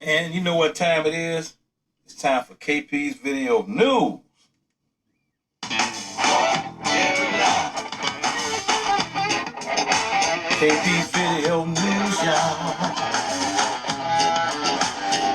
And you know what time it is? It's time for KP's Video News. KP's Video News, y'all.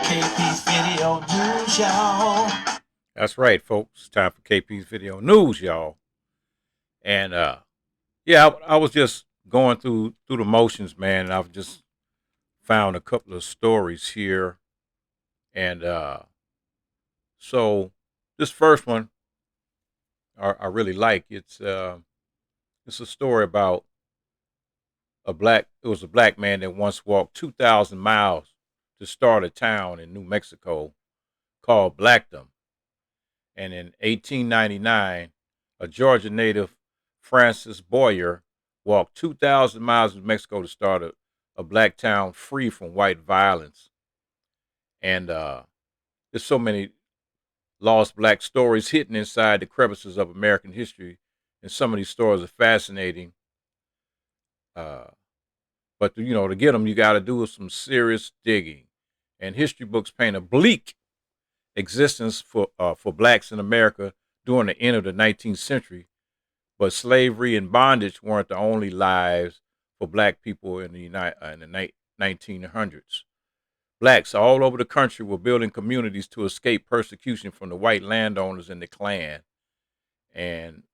KP's Video News, y'all. That's right, folks. It's time for KP's Video News, y'all. And yeah, I was just going through the motions, man. And I've just found a couple of stories here, and so this first one I really like. It's a story about it was a black man that once walked 2,000 miles to start a town in New Mexico called Blackdom. And in 1899, a Georgia native, Francis Boyer, walked 2,000 miles to Mexico to start a black town free from white violence. And there's so many lost black stories hidden inside the crevices of American history. And some of these stories are fascinating. Uh, but to get them, you got to do some serious digging. And history books paint a bleak existence for blacks in America during the end of the 19th century. But slavery and bondage weren't the only lives for black people in the 1900s. Blacks all over the country were building communities to escape persecution from the white landowners and the Klan. And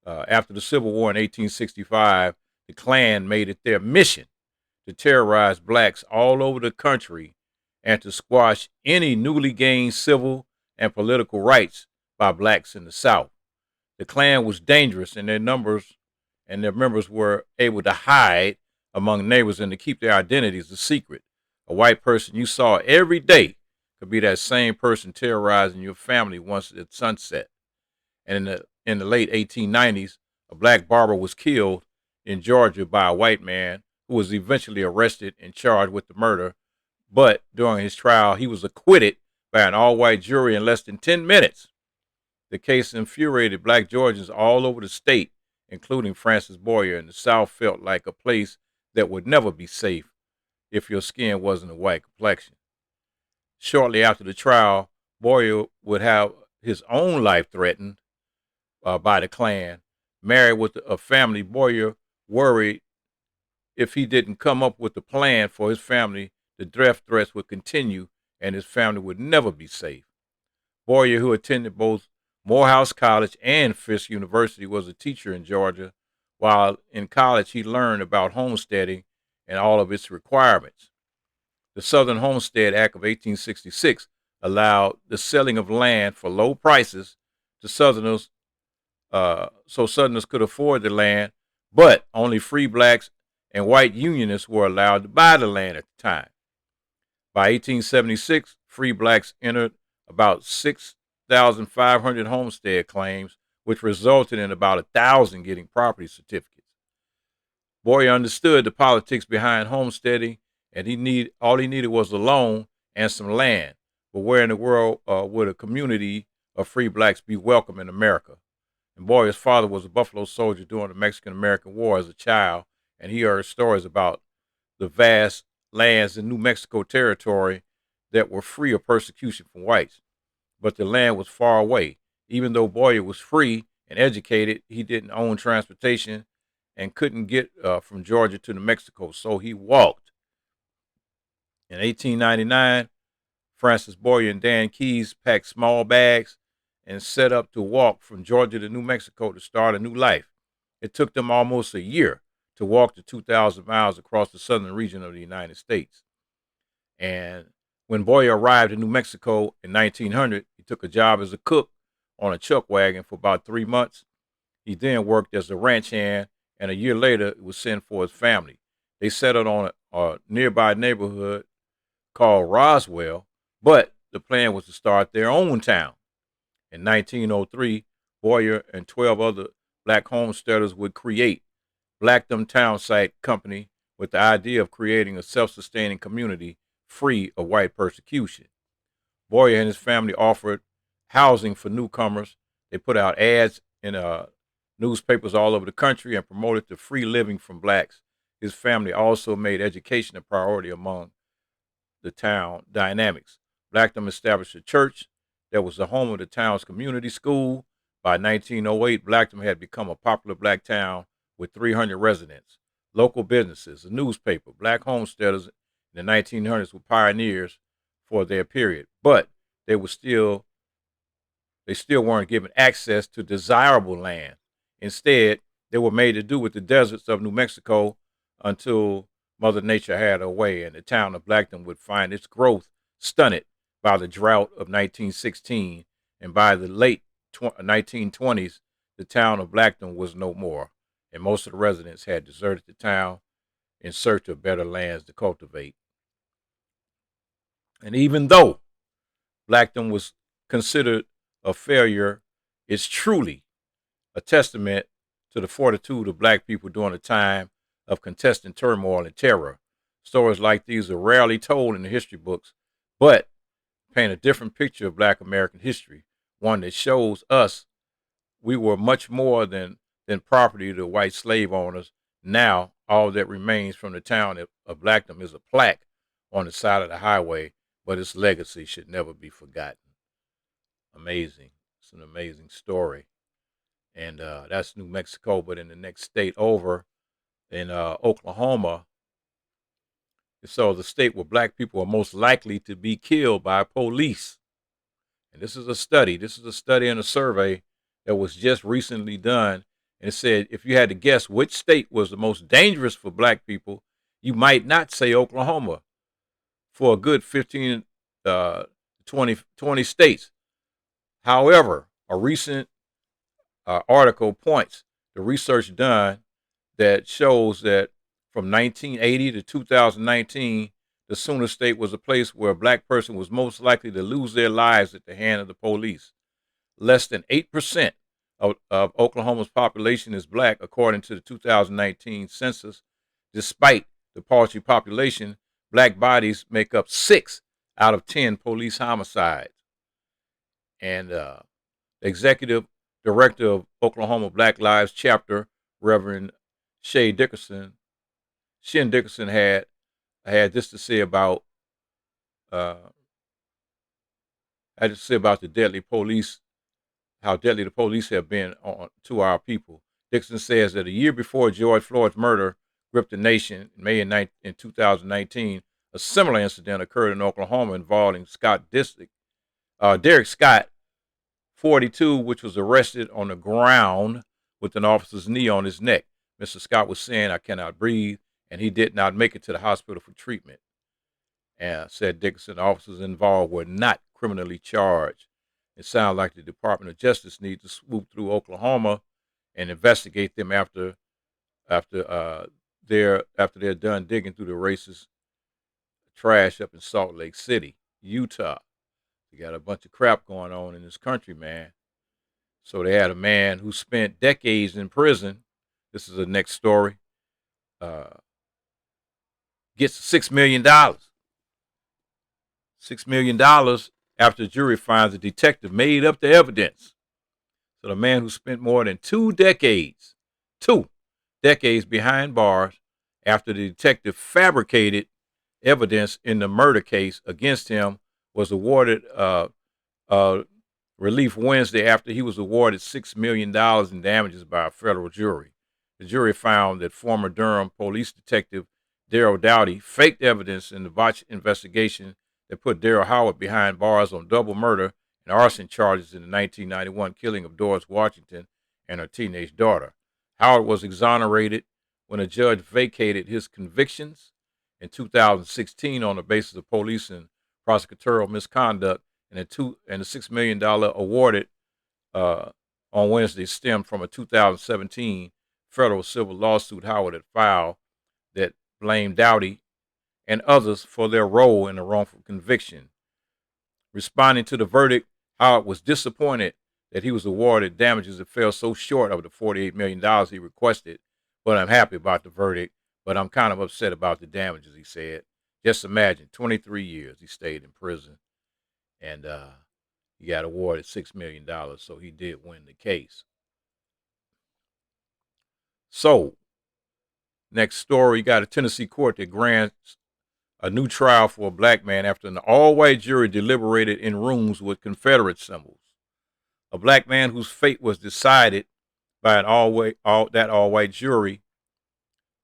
after the Civil War in 1865, the Klan made it their mission to terrorize blacks all over the country and to squash any newly gained civil and political rights by blacks in the South. The Klan was dangerous, and their members were able to hide among neighbors and to keep their identities a secret. A white person you saw every day could be that same person terrorizing your family once at sunset. And in the late 1890s, a black barber was killed in Georgia by a white man who was eventually arrested and charged with the murder. But during his trial, he was acquitted by an all-white jury in less than 10 minutes. The case infuriated black Georgians all over the state, including Francis Boyer, and the South felt like a place that would never be safe if your skin wasn't a white complexion. Shortly after the trial, Boyer would have his own life threatened by the Klan. Married with a family, Boyer worried if he didn't come up with a plan for his family, the death threats would continue and his family would never be safe. Boyer, who attended both Morehouse College and Fisk University, was a teacher in Georgia. While in college, he learned about homesteading and all of its requirements. The Southern Homestead Act of 1866 allowed the selling of land for low prices to Southerners, so Southerners could afford the land, but only free blacks and white unionists were allowed to buy the land at the time. By 1876, free blacks entered about 6,500 homestead claims, which resulted in about 1,000 getting property certificates. Boyer understood the politics behind homesteading, and all he needed was a loan and some land. But where in the world would a community of free blacks be welcome in America? And Boyer's father was a Buffalo soldier during the Mexican-American War as a child, and he heard stories about the vast lands in New Mexico territory that were free of persecution from whites. But the land was far away. Even though Boyer was free and educated, he didn't own transportation and couldn't get from Georgia to New Mexico, so he walked. In 1899, Francis Boyer and Dan Keyes packed small bags and set up to walk from Georgia to New Mexico to start a new life. It took them almost a year to walk the 2,000 miles across the southern region of the United States. And when Boyer arrived in New Mexico in 1900, he took a job as a cook on a chuck wagon for about 3 months. He then worked as a ranch hand, and a year later, was sent for his family. They settled on a nearby neighborhood called Roswell, but the plan was to start their own town. In 1903, Boyer and 12 other black homesteaders would create Blackdom Townsite Company with the idea of creating a self-sustaining community free of white persecution. Boyer and his family offered housing for newcomers. They put out ads in newspapers all over the country and promoted the free living from blacks. His family also made education a priority among the town dynamics. Blackdom established a church that was the home of the town's community school. By 1908, Blackdom had become a popular black town with 300 residents. Local businesses, a newspaper, black homesteaders in the 1900s were pioneers for their period, but they were still they still weren't given access to desirable land. Instead, they were made to do with the deserts of New Mexico until Mother Nature had her way, and the town of Blackdom would find its growth stunted by the drought of 1916. And by the late 1920s, the town of Blackdom was no more, and most of the residents had deserted the town in search of better lands to cultivate. And even though Blackdom was considered a failure, it's truly a testament to the fortitude of black people during a time of contesting turmoil and terror. Stories like these are rarely told in the history books, but paint a different picture of black American history, one that shows us we were much more than property to white slave owners. Now, all that remains from the town of Blackdom is a plaque on the side of the highway, but its legacy should never be forgotten. Amazing. It's an amazing story. And that's New Mexico. But in the next state over, in Oklahoma, so the state where black people are most likely to be killed by police. And this is a study. This is a study and a survey that was just recently done. And it said if you had to guess which state was the most dangerous for black people, you might not say Oklahoma. For a good 15, 20 states. However, a recent article points the research done that shows that from 1980 to 2019, the Sooner State was a place where a black person was most likely to lose their lives at the hand of the police. Less than 8% of Oklahoma's population is black, according to the 2019 census. Despite the paltry population, black bodies make up 6 out of 10 police homicides. And the executive director of Oklahoma Black Lives Chapter, Reverend Shin Dickerson, had this to say about uh, the deadly police, how deadly the police have been to our people. Dixon says that a year before George Floyd's murder gripped the nation in May in 2019, a similar incident occurred in Oklahoma involving Derek Scott, 42, which was arrested on the ground with an officer's knee on his neck. Mr. Scott was saying, "I cannot breathe," and he did not make it to the hospital for treatment. And said Dickinson, officers involved were not criminally charged. It sounds like the Department of Justice needs to swoop through Oklahoma and investigate them after they're done digging through the racist trash up in Salt Lake City, Utah. You got a bunch of crap going on in this country, man. So they had a man who spent decades in prison. This is the next story. Gets $6 million. $6 million after the jury finds a detective made up the evidence. So the man who spent more than 2 decades behind bars after the detective fabricated evidence in the murder case against him was awarded relief Wednesday after he was awarded $6 million in damages by a federal jury. The jury found that former Durham police detective Darrell Dowdy faked evidence in the botched investigation that put Darrell Howard behind bars on double murder and arson charges in the 1991 killing of Doris Washington and her teenage daughter. Howard was exonerated when a judge vacated his convictions in 2016 on the basis of police and prosecutorial misconduct, and the $6 million awarded on Wednesday stemmed from a 2017 federal civil lawsuit Howard had filed that blamed Dowdy and others for their role in the wrongful conviction. Responding to the verdict, Howard was disappointed that he was awarded damages that fell so short of the $48 million he requested, but I'm happy about the verdict, but I'm kind of upset about the damages, he said. Just imagine, 23 years he stayed in prison, and he got awarded $6 million, so he did win the case. So, next story, you got a Tennessee court that grants a new trial for a black man after an all-white jury deliberated in rooms with Confederate symbols. A black man whose fate was decided by an all-white jury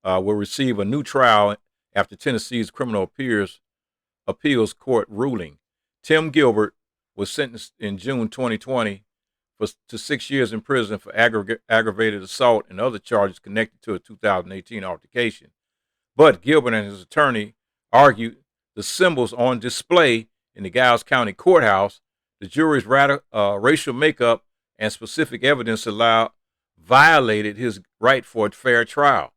will receive a new trial after Tennessee's criminal appeals court ruling. Tim Gilbert was sentenced in June 2020 to 6 years in prison for aggravated assault and other charges connected to a 2018 altercation. But Gilbert and his attorney argued the symbols on display in the Giles County Courthouse, the jury's racial makeup, and specific evidence violated his right for a fair trial.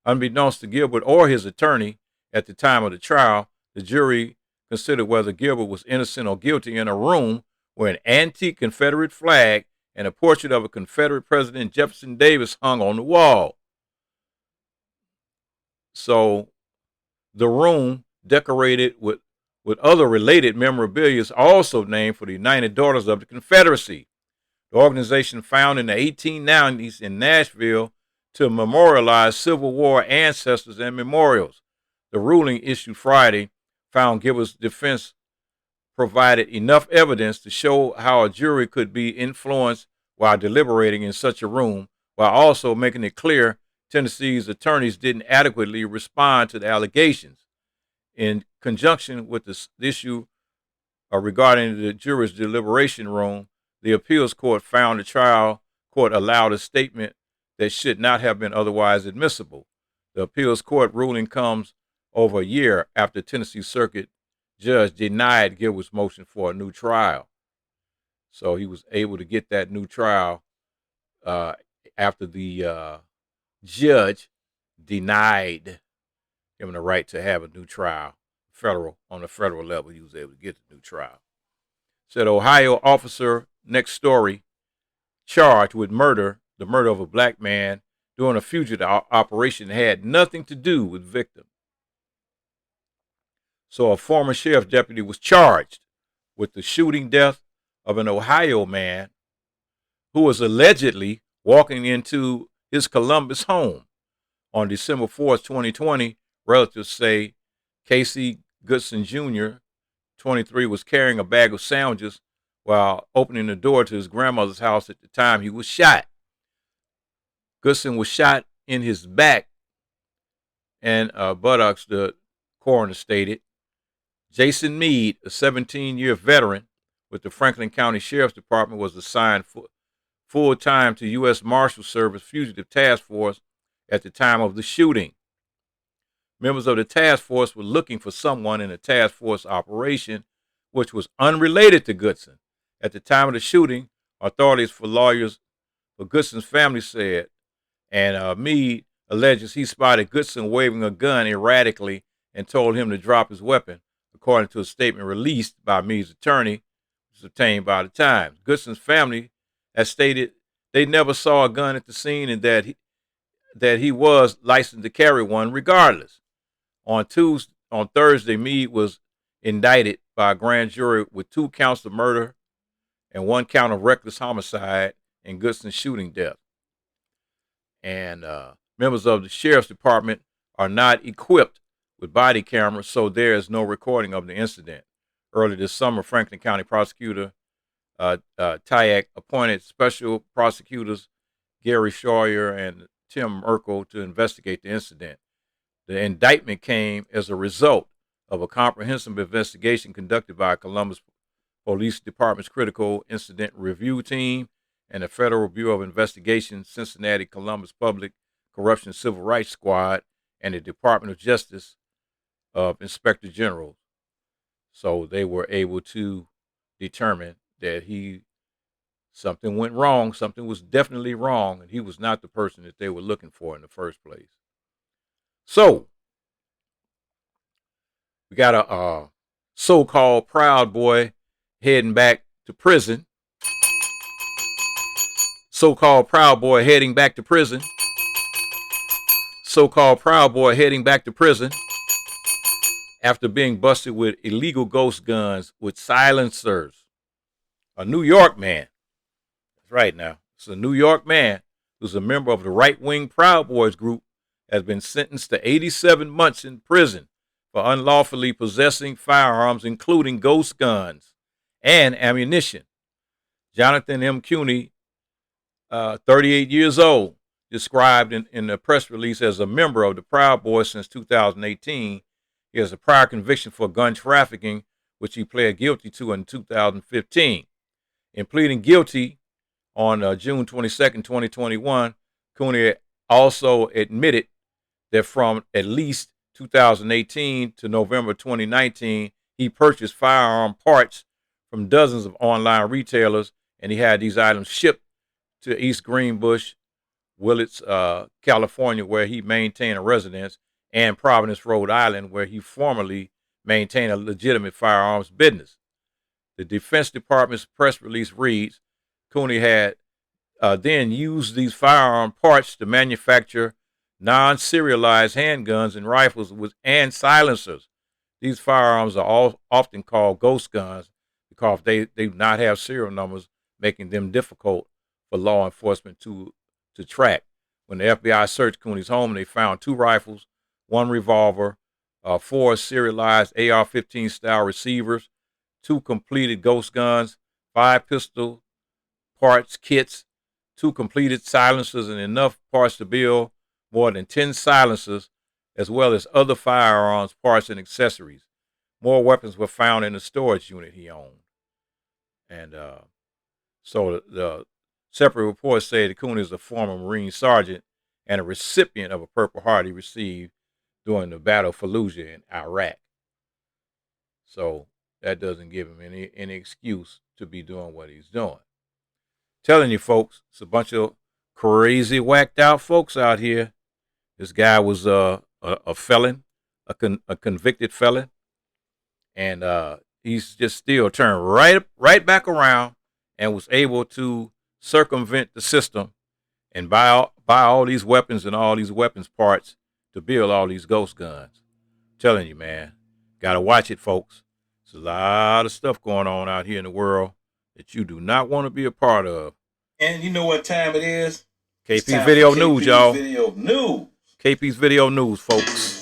Unbeknownst to Gilbert or his attorney at the time of the trial, the jury considered whether Gilbert was innocent or guilty in a room where an antique Confederate flag and a portrait of a Confederate President Jefferson Davis hung on the wall. So the room, decorated with other related memorabilia, is also named for the United Daughters of the Confederacy, the organization founded in the 1890s in Nashville to memorialize Civil War ancestors and memorials. The ruling issued Friday found Gilbert's defense provided enough evidence to show how a jury could be influenced while deliberating in such a room, while also making it clear Tennessee's attorneys didn't adequately respond to the allegations. In conjunction with this issue regarding the jury's deliberation room, the appeals court found the trial court allowed a statement that should not have been otherwise admissible. The appeals court ruling comes over a year after Tennessee Circuit judge denied Gilbert's motion for a new trial. So he was able to get that new trial after the judge denied him the right to have a new trial. On the federal level, he was able to get the new trial. Said Ohio officer next story charged with the murder of a black man during a fugitive operation had nothing to do with victim. So a former sheriff's deputy was charged with the shooting death of an Ohio man who was allegedly walking into his Columbus home on December 4th, 2020. Relatives say Casey Goodson Jr., 23, was carrying a bag of sandwiches while opening the door to his grandmother's house at the time he was shot. Goodson was shot in his back and buttocks, the coroner stated. Jason Meade, a 17-year veteran with the Franklin County Sheriff's Department, was assigned full-time to U.S. Marshal Service Fugitive Task Force at the time of the shooting. Members of the task force were looking for someone in a task force operation which was unrelated to Goodson. At the time of the shooting, authorities for lawyers for Goodson's family said, and Meade alleges he spotted Goodson waving a gun erratically and told him to drop his weapon, according to a statement released by Meade's attorney, which was obtained by the Times. Goodson's family has stated they never saw a gun at the scene and that he was licensed to carry one regardless. On Thursday, Meade was indicted by a grand jury with 2 counts of murder and 1 count of reckless homicide in Goodson's shooting death. And members of the Sheriff's Department are not equipped with body cameras, so there is no recording of the incident. Early this summer, Franklin County Prosecutor Tyack appointed special prosecutors Gary Schroyer and Tim Merkel to investigate the incident. The indictment came as a result of a comprehensive investigation conducted by Columbus Police Department's Critical Incident Review Team and the Federal Bureau of Investigation, Cincinnati Columbus Public Corruption Civil Rights Squad, and the Department of Justice of Inspector General. So they were able to determine that something went wrong, something was definitely wrong, and he was not the person that they were looking for in the first place. So we got a so-called Proud Boy heading back to prison. So-called Proud Boy heading back to prison. So-called Proud Boy heading back to prison after being busted with illegal ghost guns with silencers. A New York man. That's right now. It's a New York man who's a member of the right-wing Proud Boys group has been sentenced to 87 months in prison for unlawfully possessing firearms, including ghost guns and ammunition. Jonathan M. Cooney, 38 years old, described in the press release as a member of the Proud Boys since 2018. He has a prior conviction for gun trafficking, which he pled guilty to in 2015. In pleading guilty on June 22nd, 2021, Cooney also admitted that from at least 2018 to November 2019, he purchased firearm parts from dozens of online retailers, and he had these items shipped to East Greenbush, Willits, California, where he maintained a residence, and Providence, Rhode Island, where he formerly maintained a legitimate firearms business. The Defense Department's press release reads, Cooney had then used these firearm parts to manufacture non-serialized handguns and rifles and silencers. These firearms are often called ghost guns because they do not have serial numbers, making them difficult for law enforcement to track. When the FBI searched Cooney's home, they found 2 rifles, 1 revolver, 4 serialized AR-15 style receivers, 2 completed ghost guns, 5 pistol parts kits, 2 completed silencers, and enough parts to build more than 10 silencers, as well as other firearms parts and accessories. More weapons were found in the storage unit he owned. And so the separate reports say that Cooney is a former Marine sergeant and a recipient of a Purple Heart he received during the Battle of Fallujah in Iraq. So that doesn't give him any excuse to be doing what he's doing. Telling you folks, it's a bunch of crazy, whacked out folks out here. This guy was a felon, a convicted felon, and he's just still turned right back around and was able to circumvent the system and buy all these weapons and all these weapons parts to build all these ghost guns. I'm telling you, man, gotta watch it, folks. There's a lot of stuff going on out here in the world that you do not want to be a part of. And you know what time it is? KP Video News, y'all. Video News. KP's Video News, folks.